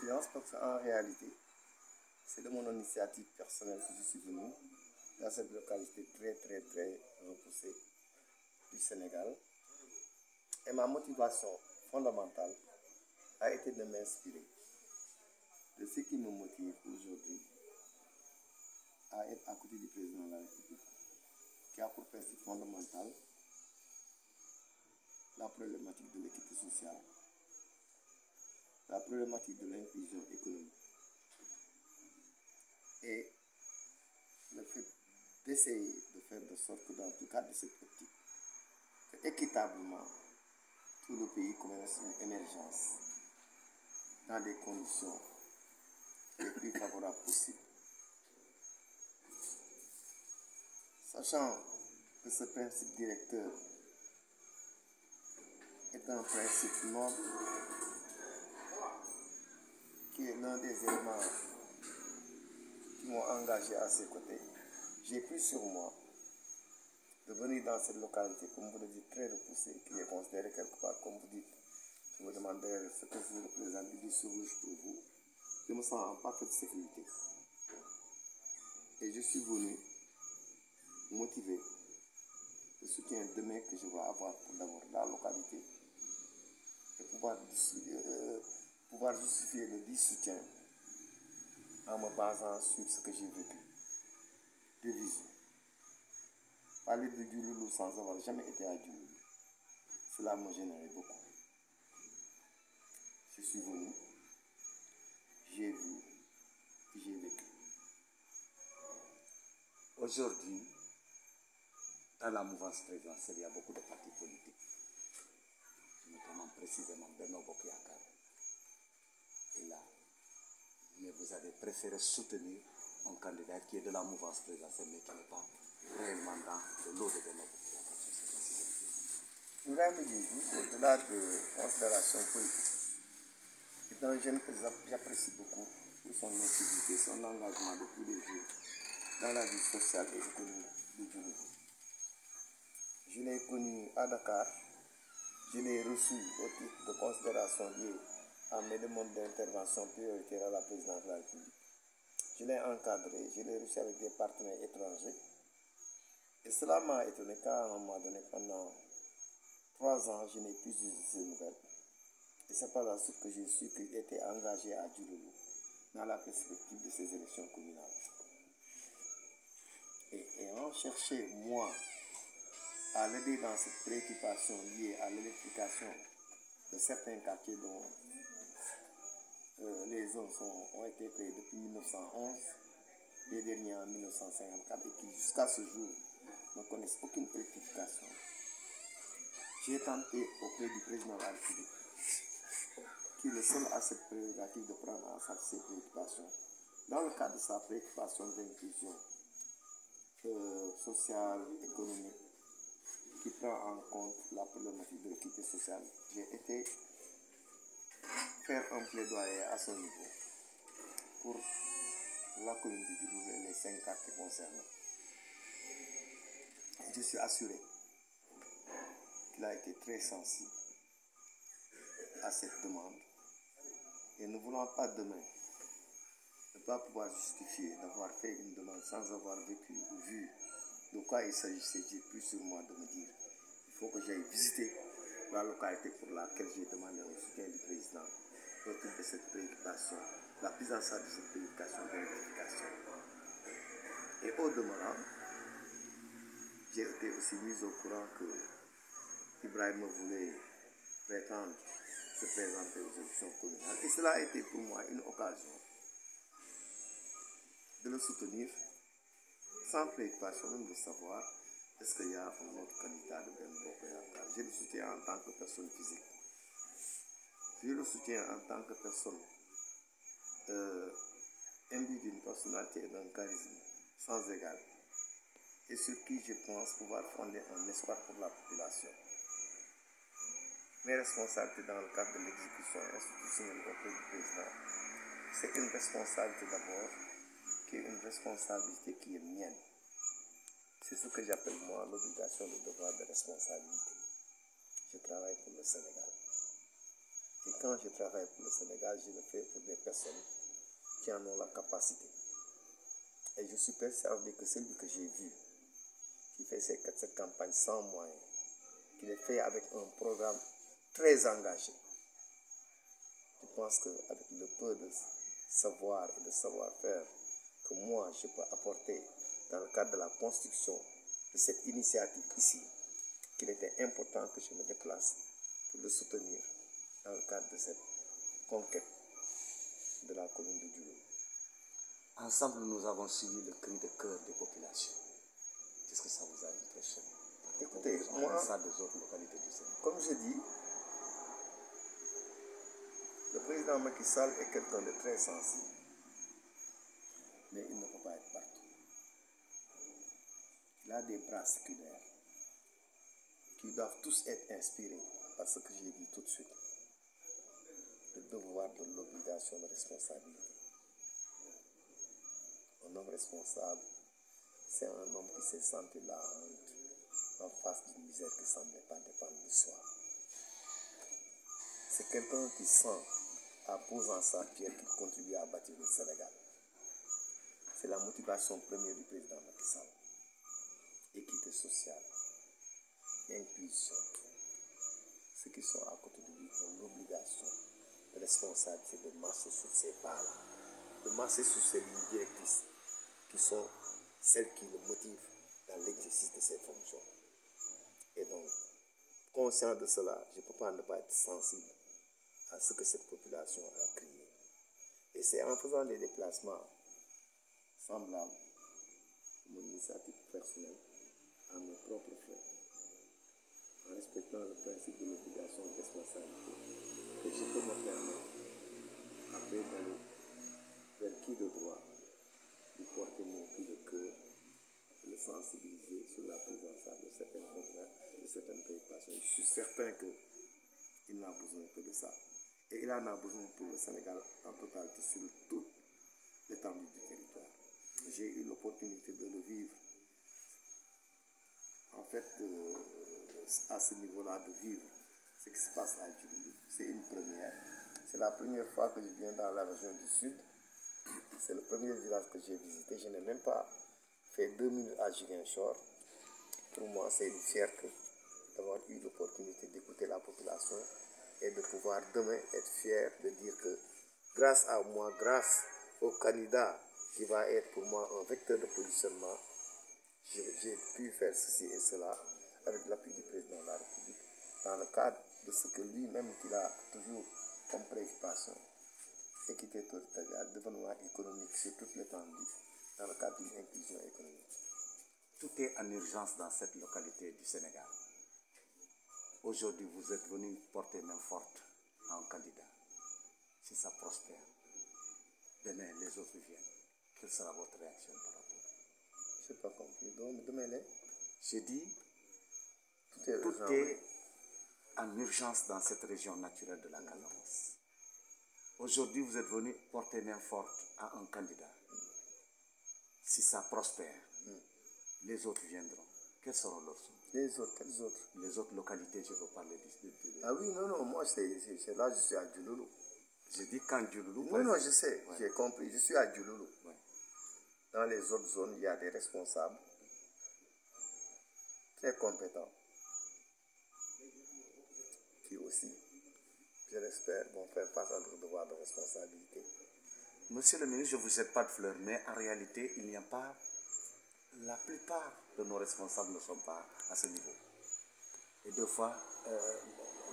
coïncidence parce qu'en réalité, c'est de mon initiative personnelle que je suis venu dans cette localité très repoussée du Sénégal. Et ma motivation fondamentale a été de m'inspirer de ce qui me motive aujourd'hui à être à côté du président de la République, qui a pour principe fondamental la problématique de l'équité sociale, la problématique de l'inclusion économique et le fait d'essayer de faire de sorte que dans le cadre de cette optique, que équitablement, tout le pays connaisse une émergence dans des conditions les plus favorables possibles. Sachant que ce principe directeur est un principe noble qui est l'un des éléments qui m'ont engagé à ses côtés, j'ai pris sur moi de venir dans cette localité, comme vous le dites, très repoussée, qui est considérée quelque part, comme vous dites. Je me demandais ce que vous représentez du rouge pour vous. Je me sens en parfaite sécurité. Et je suis venu motiver le soutien demain que je vais avoir pour d'abord la localité et pouvoir justifier le dit soutien en me basant sur ce que j'ai vécu de visu. Parler de Diouloulou sans avoir jamais été à Diouloulou, cela me gênerait beaucoup. Je suis venu, j'ai vu, j'ai vécu. Aujourd'hui, dans la mouvance présidentielle, il y a beaucoup de partis politiques, notamment précisément Benno Bokk Yakaar. Et là, mais vous avez préféré soutenir un candidat qui est de la mouvance présidentielle, mais qui n'est pas réellement dans le lot de Benno Bokk Yakaar. Au-delà de considérations politiques, c'est un jeune que j'apprécie beaucoup pour son activité, son engagement de tous les jours dans la vie sociale et économique de Diouloulou. Je l'ai connu à Dakar, je l'ai reçu au titre de considération liée à mes demandes d'intervention prioritaire à la présidence de la République. Je l'ai encadré, je l'ai reçu avec des partenaires étrangers. Et cela m'a étonné car à un moment donné, pendant 3 ans, je n'ai plus eu de ces nouvelles. Et c'est par la suite que j'ai su qu'il était engagé à Diouloulou dans la perspective de ces élections communales. Et ayant cherché, moi, à l'aider dans cette préoccupation liée à l'électrification de certains quartiers dont les zones ont été créées depuis 1911, les derniers en 1954, et qui jusqu'à ce jour ne connaissent aucune électrification. J'ai tenté auprès du président de la République, qui est le seul à cette prérogative de prendre en charge ces préoccupations, dans le cadre de sa préoccupation d'inclusion sociale, économique, qui prend en compte la problématique de l'équité sociale. J'ai été faire un plaidoyer à son niveau pour la commune de Diouloulou et les 5 quartiers concernés. Et je suis assuré qu'il a été très sensible à cette demande. Et ne voulant pas demain ne pas pouvoir justifier d'avoir fait une demande sans avoir vécu ou vu de quoi il s'agissait, j'ai pris sur moi de me dire il faut que j'aille visiter la localité pour laquelle j'ai demandé un soutien du président autour de cette préoccupation, la prise en charge de cette préoccupation d'électrification. Et au demeurant, j'ai été aussi mis au courant que Ibrahim voulait prétendre se présenter aux élections communales. Et cela a été pour moi une occasion de le soutenir sans préoccupation même de savoir est-ce qu'il y a un autre candidat de Benno Bokk Yakaar. Je le soutiens en tant que personne physique. Je le soutiens en tant que personne imbue d'une personnalité et d'un charisme sans égal, et sur qui je pense pouvoir fonder un espoir pour la population. Mes responsabilités dans le cadre de l'exécution institutionnelle auprès du président, c'est une responsabilité d'abord, qui est une responsabilité qui est mienne. C'est ce que j'appelle moi l'obligation de devoir de responsabilité. Je travaille pour le Sénégal. Et quand je travaille pour le Sénégal, je le fais pour des personnes qui en ont la capacité. Et je suis persuadé que celui que j'ai vu, qui fait cette campagne sans moyens, qui le fait avec un programme très engagé, je pense qu'avec le peu de savoir et de savoir-faire que moi je peux apporter dans le cadre de la construction de cette initiative ici, qu'il était important que je me déplace pour le soutenir dans le cadre de cette conquête de la commune de Diouloulou. Ensemble, nous avons suivi le cri de cœur des populations. Qu'est-ce que ça vous a impressionné? Écoutez, moi, ça des autres localités du Sénégal. comme je dis, le président Macky Sall est quelqu'un de très sensible, mais il ne peut pas être partout. Il a des bras séculaires qui doivent tous être inspirés par ce que j'ai dit tout de suite. Le devoir de l'obligation de responsabilité. Un homme responsable, c'est un homme qui s'est senti la honte en face d'une misère qui ne semblait pas dépendre de soi. C'est quelqu'un qui sent, en posant sa pierre, qu'il contribue à bâtir le Sénégal. C'est la motivation première du président Macky Sall. Équité sociale, inclusion. Ceux qui sont à côté de lui ont l'obligation de responsabilité de marcher sur ces pas-là, de marcher sur ces lignes directrices qui sont celles qui le motivent dans l'exercice de ses fonctions. Et donc, conscient de cela, je ne peux pas ne pas être sensible à ce que cette population a crié. Et c'est en faisant des déplacements semblables, mon initiative personnelle, à mes propres frais, en respectant le principe de l'obligation de responsabilité, que je peux me permettre, après d'aller vers qui de droit, de porter mon cri de cœur, de le sensibiliser sur la prise en charge de certaines contraintes, de certaines préoccupations. Je suis certain qu'il n'a besoin que de ça. Et il en a besoin pour le Sénégal en totalité sur toute l'étendue du territoire. J'ai eu l'opportunité de le vivre. En fait, à ce niveau-là, de vivre ce qui se passe à Diouloulou, c'est une première. C'est la première fois que je viens dans la région du Sud. C'est le premier village que j'ai visité. Je n'ai même pas fait 2 minutes à Ziguinchor. Pour moi, c'est une fierté d'avoir eu l'opportunité d'écouter la population et de pouvoir demain être fier de dire que grâce à moi, grâce au candidat qui va être pour moi un vecteur de positionnement, j'ai pu faire ceci et cela avec l'appui du président de la République dans le cadre de ce que lui-même qu'il a toujours comme préoccupation, équité territoriale, développement économique sur toute l'étendue dans le cadre d'une inclusion économique. Tout est en urgence dans cette localité du Sénégal. Aujourd'hui, vous êtes venu porter main forte à un candidat. Si ça prospère, demain les autres viennent. Quelle sera votre réaction par rapport? Je n'ai pas compris. Donc, demain, j'ai dit, tout est en urgence dans cette région naturelle de la Casamance. Aujourd'hui, vous êtes venu porter main forte à un candidat. Si ça prospère, les autres viendront. Quels seront leurs sons? Les autres, quels autres? Les autres localités, je veux parler Ah oui, non, moi, c'est là, je suis à Diouloulou. J'ai dit quand Diouloulou... Non, je sais, ouais. J'ai compris, je suis à Diouloulou. Ouais. Dans les autres zones, il y a des responsables très compétents qui aussi, je l'espère, vont faire face à leur devoir de responsabilité. Monsieur le ministre, je ne vous jette pas de fleurs, mais en réalité, il n'y a pas... La plupart de nos responsables ne sont pas à ce niveau. Et deux fois,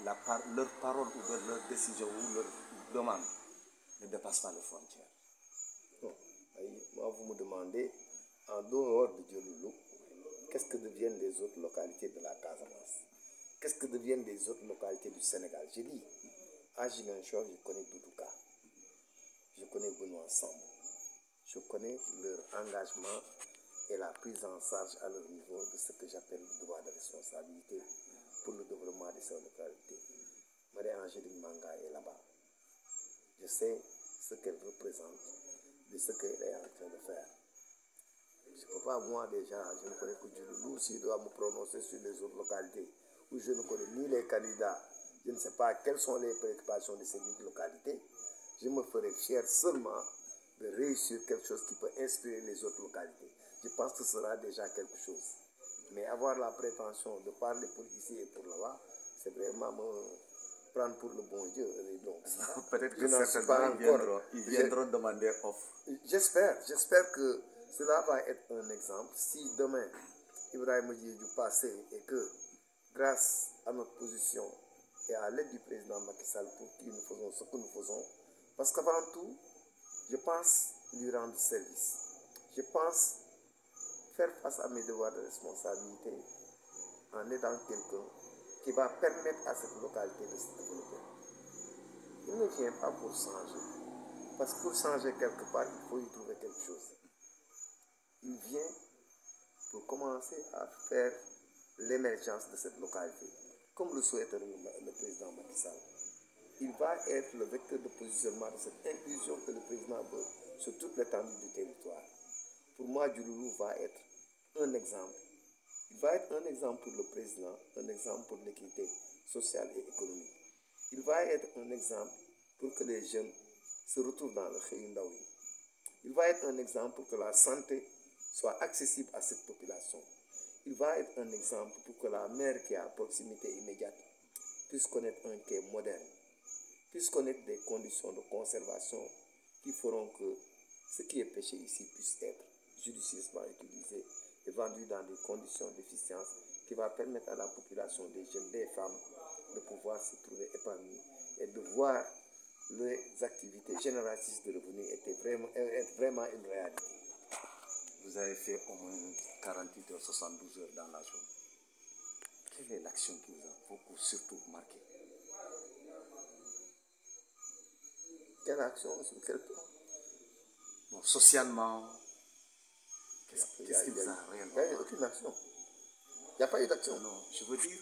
leur parole ou leur décision ou leur demande ne dépasse pas les frontières. Bon, moi, vous me demandez, en dehors de Diouloulou, qu'est-ce que deviennent les autres localités de la Casamance? Qu'est-ce que deviennent les autres localités du Sénégal? J'ai dit, à Ziguinchor, je connais Doudouka, je connais Benoît Sambou, je connais leur engagement et la prise en charge à leur niveau de ce que j'appelle le devoir de responsabilité pour le développement de ces localités. Marie-Angélique Manga est là-bas. Je sais ce qu'elle représente, de ce qu'elle est en train de faire. Je ne peux pas, moi déjà, je ne connais que Diouloulou, si je dois me prononcer sur les autres localités, où je ne connais ni les candidats, je ne sais pas quelles sont les préoccupations de ces localités, je me ferai fier seulement de de réussir quelque chose qui peut inspirer les autres localités. Je pense que ce sera déjà quelque chose. Mais avoir la prétention de parler pour ici et pour là-bas, c'est vraiment me prendre pour le bon Dieu. Peut-être que certainement ils viendront demander offre. J'espère que cela va être un exemple. Si demain, Ibrahim dit du passé et que grâce à notre position et à l'aide du président Macky Sall pour qui nous faisons ce que nous faisons, parce qu'avant tout, je pense lui rendre service. Je pense faire face à mes devoirs de responsabilité en aidant quelqu'un qui va permettre à cette localité de se développer. Il ne vient pas pour changer, parce que pour changer quelque part, il faut y trouver quelque chose. Il vient pour commencer à faire l'émergence de cette localité, comme le souhaitait le président Macky Sall. Il va être le vecteur de positionnement de cette inclusion que le président veut sur toute l'étendue du territoire. Pour moi, Diouloulou va être un exemple. Il va être un exemple pour le président, un exemple pour l'équité sociale et économique. Il va être un exemple pour que les jeunes se retrouvent dans le Khayundaoui. Il va être un exemple pour que la santé soit accessible à cette population. Il va être un exemple pour que la mer qui est à proximité immédiate puisse connaître un quai moderne, puisse connaître des conditions de conservation qui feront que ce qui est pêché ici puisse être judicieusement utilisé et vendu dans des conditions d'efficience qui va permettre à la population, des jeunes, des femmes, de pouvoir se trouver épanouis et de voir les activités génératrices de revenus être vraiment une réalité. Vous avez fait au moins 48 heures, 72 heures dans la zone. Quelle est l'action qui vous a beaucoup surtout marqué? Quelle action? Sur quel plan? Bon, socialement, qu'est-ce qui vous a réellement marqué? Il n'y a aucune action. Il n'y a pas eu d'action. Non, je veux dire,